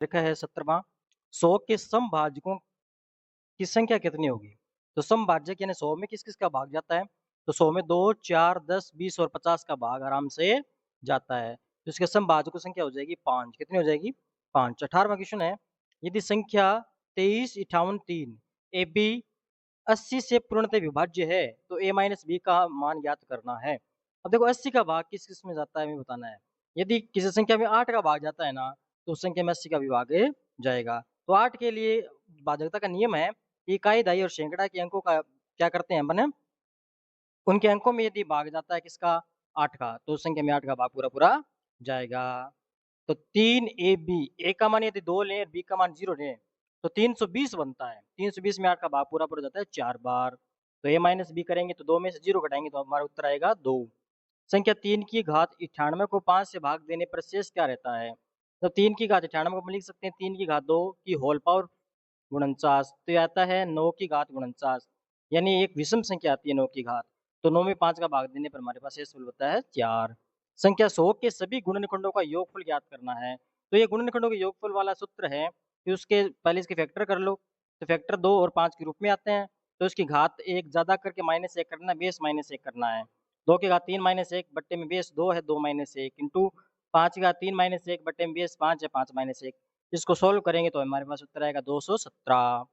देखा है 17वां 100 के समभाजकों की संख्या कितनी होगी? तो समभाजक यानी 100 में किस-किस का भाग जाता है? तो 100 में 2, 4, 10, 20 और 50 का भाग आराम से जाता है। तो इसके समभाजकों की संख्या हो जाएगी 5 कितनी हो जाएगी? 5 18वां क्वेश्चन है, यदि संख्या 23, 58, 3 AB 80 से पूर्णतः विभाज्य है, तो a-b का मान ज्ञात करना है। अब देखो 80 का भाग किस-किस में जाता है हमें बताना है। यदि किसी संख्या में 8 का भाग जाता है ना, तो उस संख्या में 80 का भी भाग जाएगा। तो 8 के लिए भाजकता का नियम है, कि इकाई, दहाई और सैकड़ा के अंकों का क्या करते हैं अपन उनके अंकों में यदि भाग जाता है किसका 8 का, तो उस संख्या में 8 का भाग पूरा-पूरा जाएगा। तो 3 AB A का मान यदि 2 लें, B का मान 0 लें, तो 320 बनता है। 320 में 8 का भाग पूरा-पूरा जाता है 4 बार। तो A-B करेंगे तो 2 में से 0 घटाएँगे तो हमारा उत्तर आएगा 2। संख्या 3 की घात 98 को 5 से भाग देने पर शेष क्या रहता है? तो 3 की घात 98 को हम लिख सकते हैं 3 की घात 2 की होल पावर 49 तो ये आता है 9 की घात 49 यानी एक विषम संख्या आती है 9 की घात। तो 9 में 5 का भाग देने पर हमारे पास शेषफल होता है 4। संख्या 100 के सभी गुणनखंडों का योगफल ज्ञात करना है। तो ये गुणनखंडों के योगफल वाला सूत्र है कि उसके पहले इसके फैक्टर कर लो। तो फैक्टर 2 और 5 के रूप में आते हैं। तो इसकी घात 1 ज़्यादा करके -1 करना है, बेस -1 करना है। 2 की घात 3 -1 बट्टे में बेस 2 है 2 -1 इंटू 5 की घात 3 -1 बट्टे में बेस 5 है 5 -1 इसको सॉल्व करेंगे तो हमारे पास उत्तर आएगा 217।